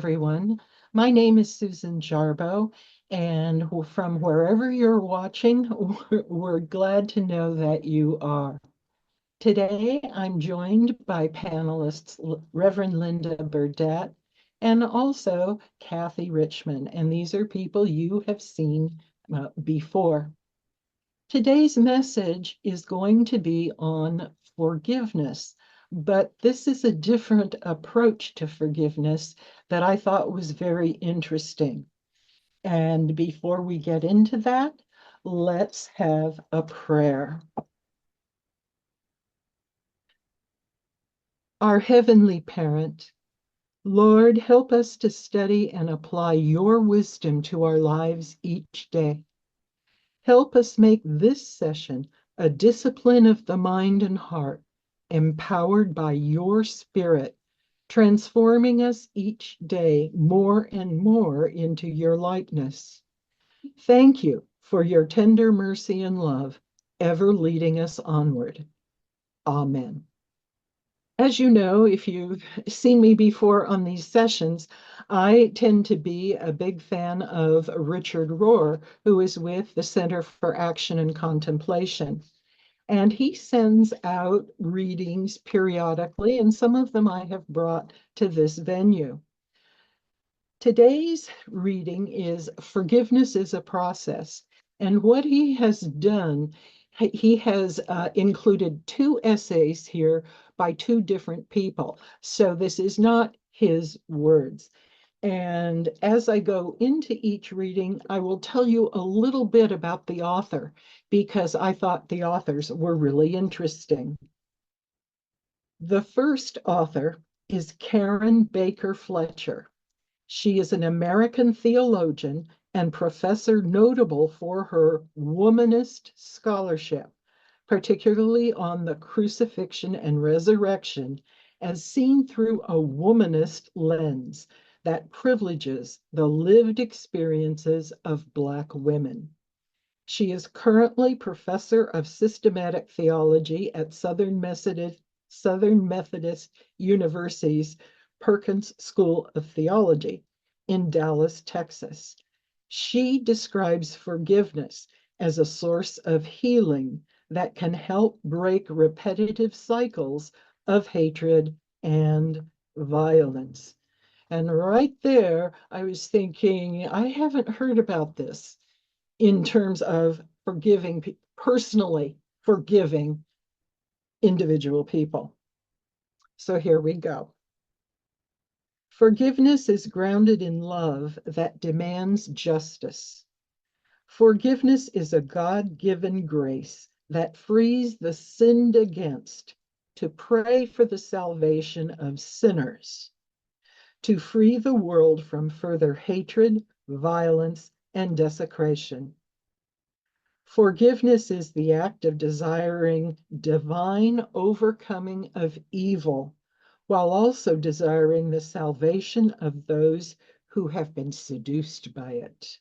everyone. My name is Susan Jarboe, and from wherever you're watching, we're glad to know that you are. Today, I'm joined by panelists Reverend Linda Burdett and also Cathy Richman, and these are people you have seen before. Today's message is going to be on forgiveness, but this is a different approach to forgiveness that I thought was very interesting. And before we get into that, let's have a prayer. Our Heavenly Parent, Lord, help us to study and apply your wisdom to our lives each day. Help us make this session a discipline of the mind and heart, empowered by your Spirit, transforming us each day more and more into your likeness. Thank you for your tender mercy and love, ever leading us onward. Amen. As you know, if you've seen me before on these sessions, I tend to be a big fan of Richard Rohr, who is with the Center for Action and Contemplation. And he sends out readings periodically, and some of them I have brought to this venue. Today's reading is Forgiveness is a Process. And what he has done, he has included two essays here by two different people. So this is not his words. And as I go into each reading, I will tell you a little bit about the author because I thought the authors were really interesting. The first author is Karen Baker Fletcher. She is an American theologian and professor notable for her womanist scholarship, particularly on the crucifixion and resurrection as seen through a womanist lens that privileges the lived experiences of Black women. She is currently professor of systematic theology at Southern Methodist University's Perkins School of Theology in Dallas, Texas. She describes forgiveness as a source of healing that can help break repetitive cycles of hatred and violence. And right there, I was thinking, I haven't heard about this in terms of personally forgiving individual people. So here we go. Forgiveness is grounded in love that demands justice. Forgiveness is a God-given grace that frees the sinned against to pray for the salvation of sinners, to free the world from further hatred, violence, and desecration. Forgiveness is the act of desiring divine overcoming of evil, while also desiring the salvation of those who have been seduced by it.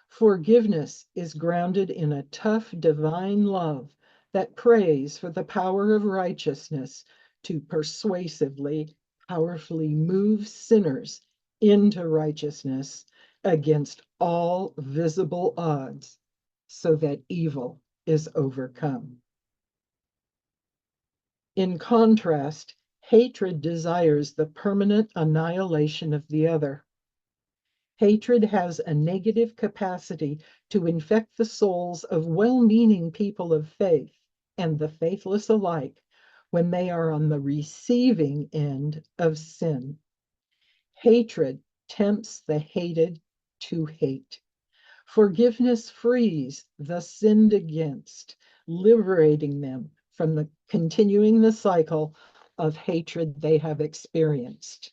Forgiveness is grounded in a tough divine love that prays for the power of righteousness to persuasively, powerfully move sinners into righteousness against all visible odds so that evil is overcome. In contrast, hatred desires the permanent annihilation of the other. Hatred has a negative capacity to infect the souls of well-meaning people of faith and the faithless alike when they are on the receiving end of sin. Hatred tempts the hated to hate. Forgiveness frees the sinned against, liberating them from continuing the cycle of hatred they have experienced.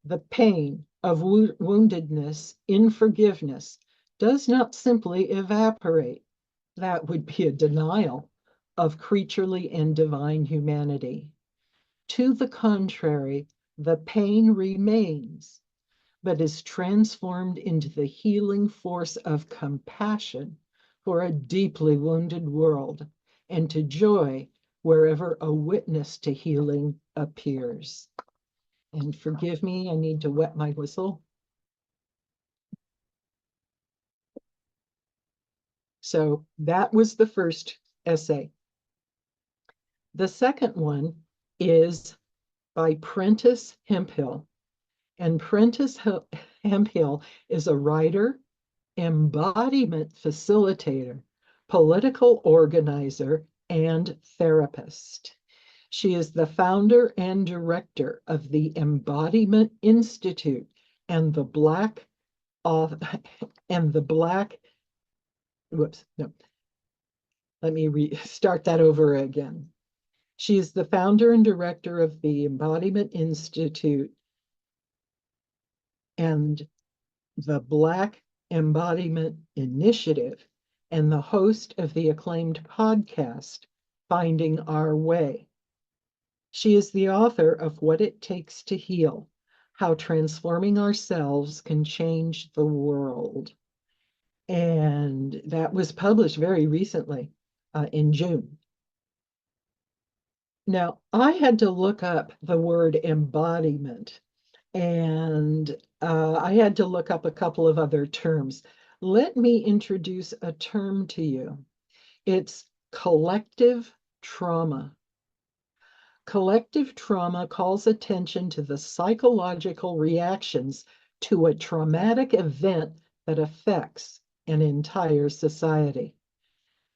The pain of woundedness in forgiveness does not simply evaporate. That would be a denial of creaturely and divine humanity. To the contrary, the pain remains, but is transformed into the healing force of compassion for a deeply wounded world and to joy wherever a witness to healing appears. And forgive me, I need to wet my whistle. So that was the first essay. The second one is by Prentice Hemphill. And Prentice Hemphill is a writer, embodiment facilitator, political organizer, and therapist. She is the founder and director of the Embodiment Institute and the Black and the Black whoops, no, let me start that over again. She is the founder and director of the Embodiment Institute and the Black Embodiment Initiative and the host of the acclaimed podcast, Finding Our Way. She is the author of What It Takes to Heal, How Transforming Ourselves Can Change the World. And that was published very recently in June. Now, I had to look up the word embodiment, and I had to look up a couple of other terms. Let me introduce a term to you. It's collective trauma. Collective trauma calls attention to the psychological reactions to a traumatic event that affects an entire society.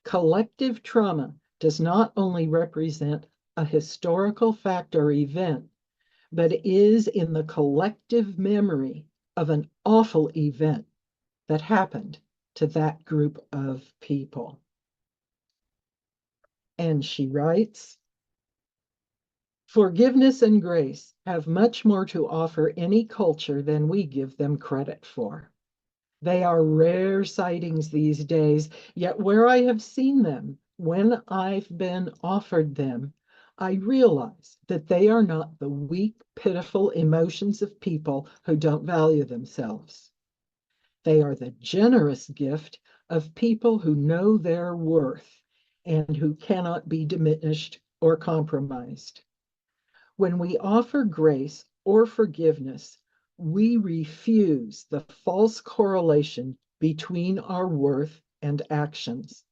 Collective trauma does not only represent a historical fact or event, but is in the collective memory of an awful event that happened to that group of people. And she writes, forgiveness and grace have much more to offer any culture than we give them credit for. They are rare sightings these days, yet where I have seen them, when I've been offered them, I realize that they are not the weak, pitiful emotions of people who don't value themselves. They are the generous gift of people who know their worth and who cannot be diminished or compromised. When we offer grace or forgiveness, we refuse the false correlation between our worth and actions.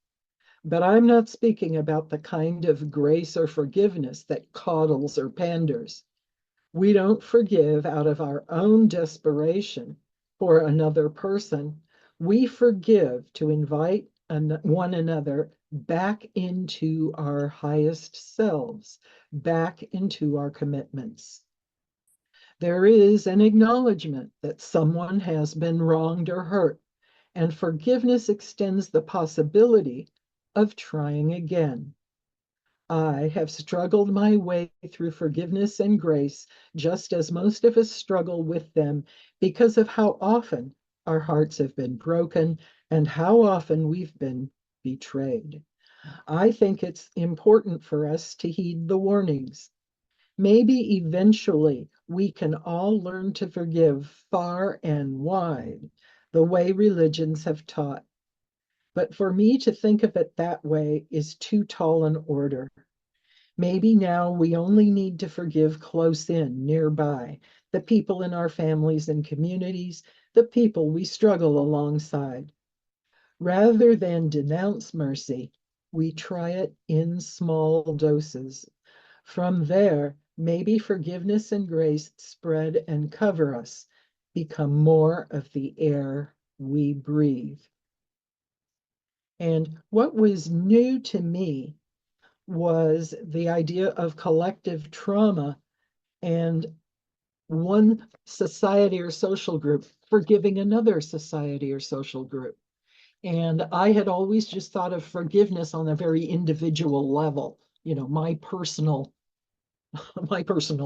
But I'm not speaking about the kind of grace or forgiveness that coddles or panders. We don't forgive out of our own desperation for another person. We forgive to invite one another back into our highest selves, back into our commitments. There is an acknowledgement that someone has been wronged or hurt, and forgiveness extends the possibility of trying again. I have struggled my way through forgiveness and grace, just as most of us struggle with them, because of how often our hearts have been broken and how often we've been betrayed. I think it's important for us to heed the warnings. Maybe eventually we can all learn to forgive far and wide, the way religions have taught. But for me to think of it that way is too tall an order. Maybe now we only need to forgive close in, nearby, the people in our families and communities, the people we struggle alongside. Rather than denounce mercy, we try it in small doses. From there, maybe forgiveness and grace spread and cover us, become more of the air we breathe. And what was new to me was the idea of collective trauma and one society or social group forgiving another society or social group. And I had always just thought of forgiveness on a very individual level, my personal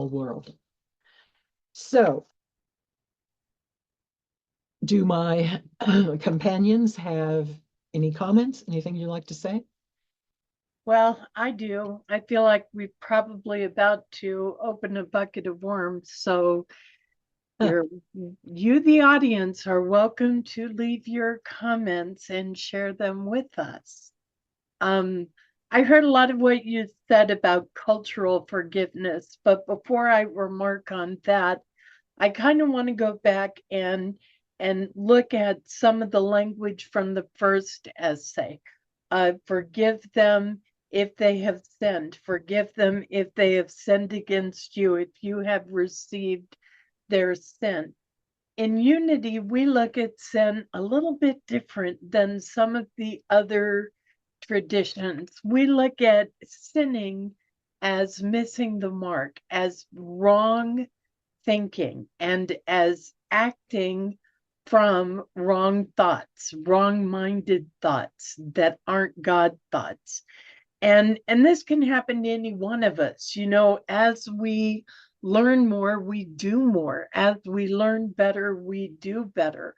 world. So, do my companions have any comments? Anything you'd like to say? Well, I do. I feel like we're probably about to open a bucket of worms. So you, the audience, are welcome to leave your comments and share them with us. Um, I heard a lot of what you said about cultural forgiveness, but before I remark on that, I kind of want to go back and look at some of the language from the first essay. Forgive them if they have sinned. Forgive them if they have sinned against you, if you have received their sin. In unity, we look at sin a little bit different than some of the other traditions. We look at sinning as missing the mark, as wrong thinking, and as acting from wrong thoughts, wrong minded thoughts that aren't God thoughts. And this can happen to any one of us. As we learn more, we do more. As we learn better, we do better.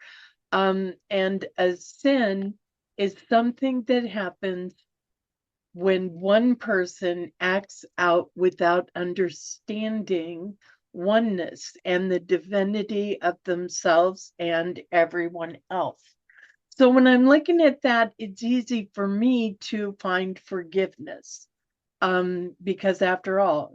And a sin is something that happens when one person acts out without understanding oneness and the divinity of themselves and everyone else. So when I'm looking at that, it's easy for me to find forgiveness. Because after all,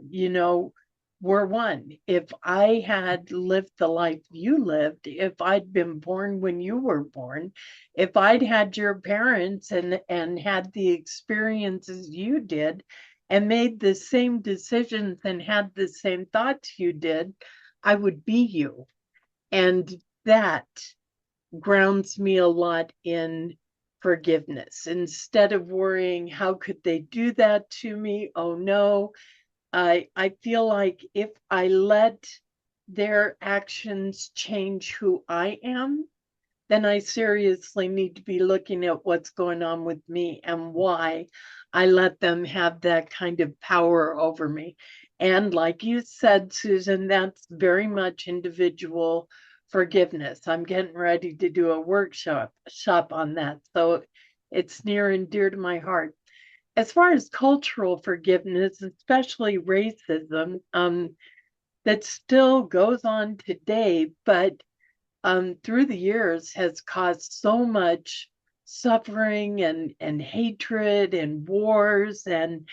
we're one. If I had lived the life you lived, if I'd been born when you were born, if I'd had your parents and had the experiences you did and made the same decisions and had the same thoughts you did, I would be you. And that grounds me a lot in forgiveness. Instead of worrying, how could they do that to me? Oh no. I feel like if I let their actions change who I am, then I seriously need to be looking at what's going on with me and why I let them have that kind of power over me. And like you said, Susan, that's very much individual forgiveness. I'm getting ready to do a workshop on that. So it's near and dear to my heart. As far as cultural forgiveness, especially racism, that still goes on today, but through the years has caused so much suffering and hatred and wars and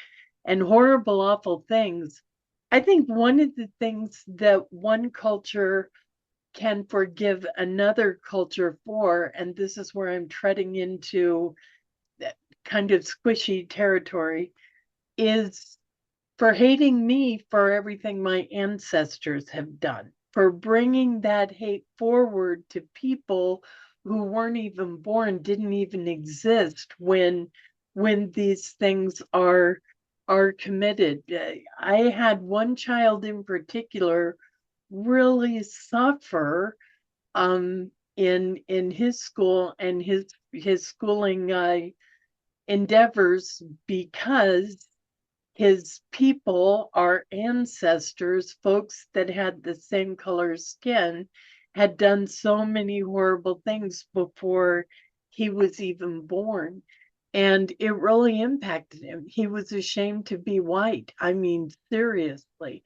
horrible, awful things. I think one of the things that one culture can forgive another culture for, and this is where I'm treading into kind of squishy territory, is for hating me for everything my ancestors have done, for bringing that hate forward to people who weren't even born, didn't even exist when these things are committed. I had one child in particular really suffer in his school and his schooling endeavors because his people, our ancestors, folks that had the same color skin, had done so many horrible things before he was even born. And it really impacted him. He was ashamed to be white. I mean, seriously,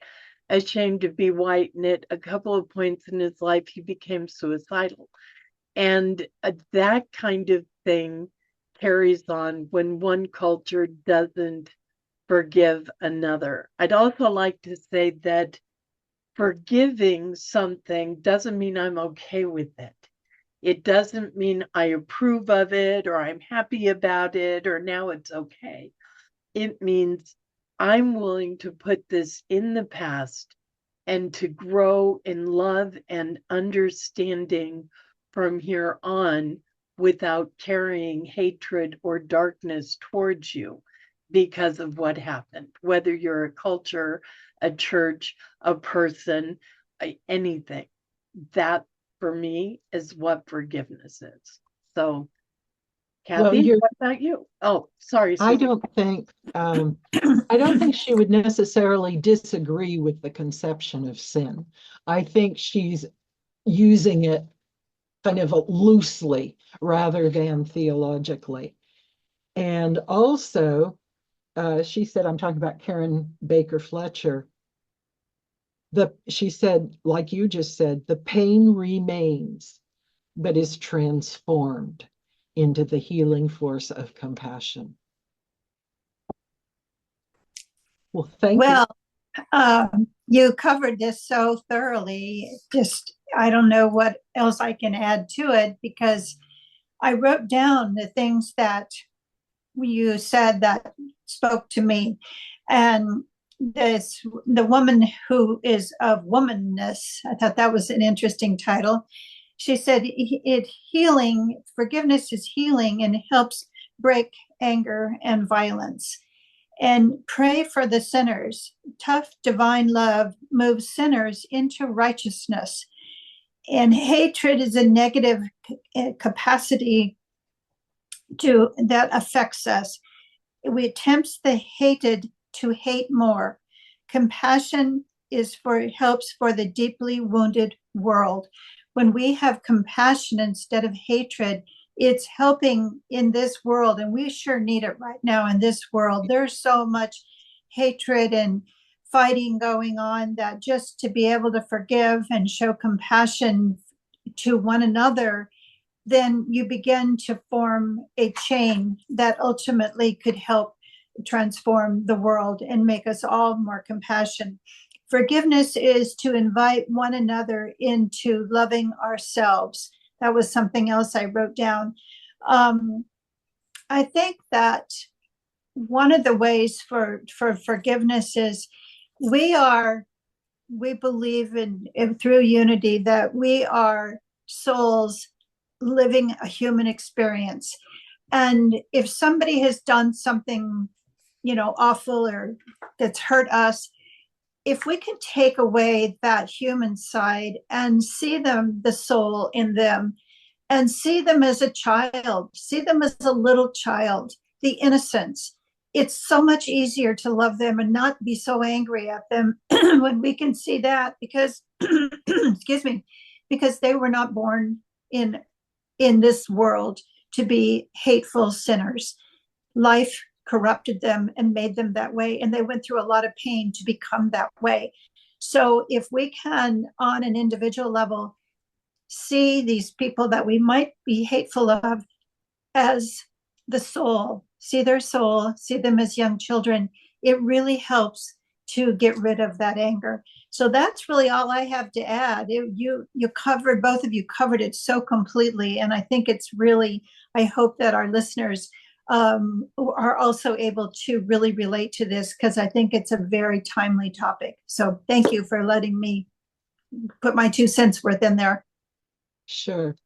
ashamed to be white. And at a couple of points in his life, he became suicidal. And that kind of thing carries on when one culture doesn't forgive another. I'd also like to say that forgiving something doesn't mean I'm okay with it. It doesn't mean I approve of it or I'm happy about it or now it's okay. It means I'm willing to put this in the past and to grow in love and understanding from here on without carrying hatred or darkness towards you because of what happened, whether you're a culture, a church, a person, anything. That for me is what forgiveness is. So, Well, Cathy, what about you? Oh, sorry, I Susan. don't think I don't think she would necessarily disagree with the conception of sin. I think she's using it kind of loosely rather than theologically. And also, she said, I'm talking about Karen Baker Fletcher. She said, like you just said, the pain remains, but is transformed into the healing force of compassion. Well, thank you. Well, you covered this so thoroughly. Just, I don't know what else I can add to it because I wrote down the things that you said that spoke to me. And the woman who is of womanness, I thought that was an interesting title. She said it healing, forgiveness is healing and helps break anger and violence. And pray for the sinners. Tough divine love moves sinners into righteousness. And hatred is a negative capacity that affects us. We attempts the hated to hate more. Compassion is for helps for the deeply wounded world. When we have compassion instead of hatred, it's helping in this world, and we sure need it right now in this world. There's so much hatred and fighting going on that just to be able to forgive and show compassion to one another, then you begin to form a chain that ultimately could help transform the world and make us all more compassionate. Forgiveness is to invite one another into loving ourselves. That was something else I wrote down. I think that one of the ways for forgiveness is we are we believe in through unity that we are souls living a human experience. And if somebody has done something, awful or that's hurt us, if we can take away that human side and see them, the soul in them, and see them as a child, see them as a little child, the innocence. It's so much easier to love them and not be so angry at them when we can see that because, excuse me, because they were not born in this world to be hateful sinners. Life corrupted them and made them that way, and they went through a lot of pain to become that way. So if we can, on an individual level, see these people that we might be hateful of as the soul, see their soul, see them as young children, it really helps to get rid of that anger. So that's really all I have to add. You covered, both of you covered it so completely, and I think it's really, I hope that our listeners are also able to really relate to this because I think it's a very timely topic. So thank you for letting me put my 2 cents worth in there. Sure.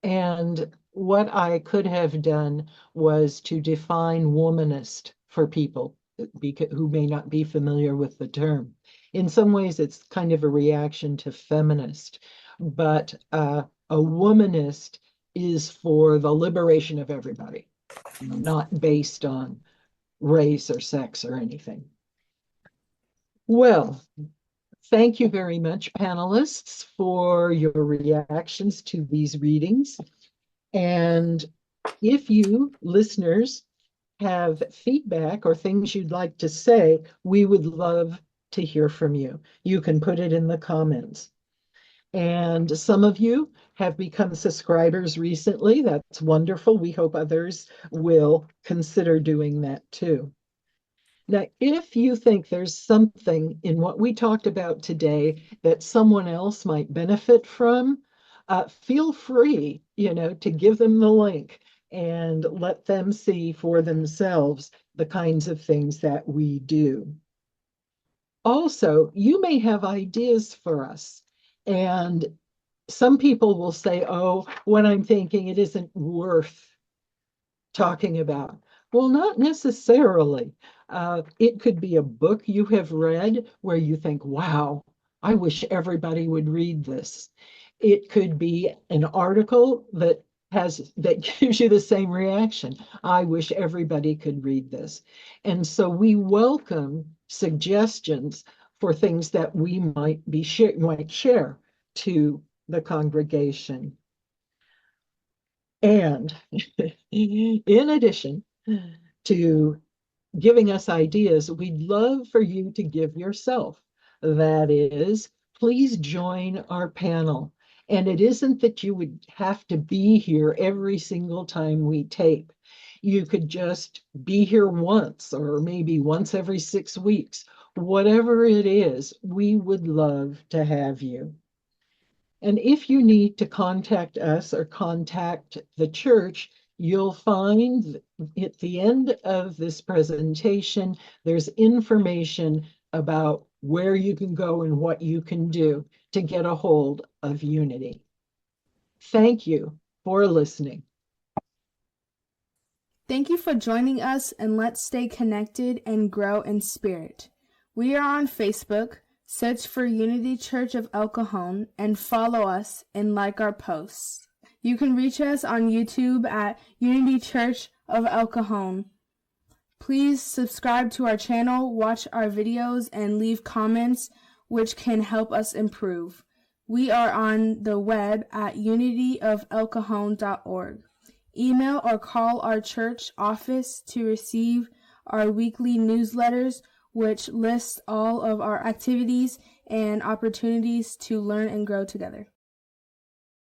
And what I could have done was to define womanist for people who may not be familiar with the term. In some ways, it's kind of a reaction to feminist, but a womanist is for the liberation of everybody, not based on race or sex or anything. Well, thank you very much, panelists, for your reactions to these readings. And if you, listeners, have feedback or things you'd like to say, we would love to hear from you. You can put it in the comments. And some of you have become subscribers recently. That's wonderful. We hope others will consider doing that too. Now, if you think there's something in what we talked about today that someone else might benefit from, feel free, to give them the link and let them see for themselves the kinds of things that we do. Also, you may have ideas for us, and some people will say, oh, what I'm thinking, it isn't worth talking about. Well, not necessarily. It could be a book you have read where you think, wow, I wish everybody would read this. It could be an article that gives you the same reaction. I wish everybody could read this. And so we welcome suggestions for things that we might share to the congregation. And in addition to giving us ideas, we'd love for you to give yourself. That is, please join our panel. And it isn't that you would have to be here every single time we tape. You could just be here once or maybe once every 6 weeks. Whatever it is, we would love to have you. And if you need to contact us or contact the church, you'll find at the end of this presentation, there's information about where you can go and what you can do to get a hold of Unity. Thank you for listening. Thank you for joining us, and let's stay connected and grow in spirit. We are on Facebook. Search for Unity Church of El Cajon and follow us and like our posts. You can reach us on YouTube at Unity Church of El Cajon. Please subscribe to our channel, watch our videos, and leave comments which can help us improve. We are on the web at unityofelcajon.org. Email or call our church office to receive our weekly newsletters, which lists all of our activities and opportunities to learn and grow together.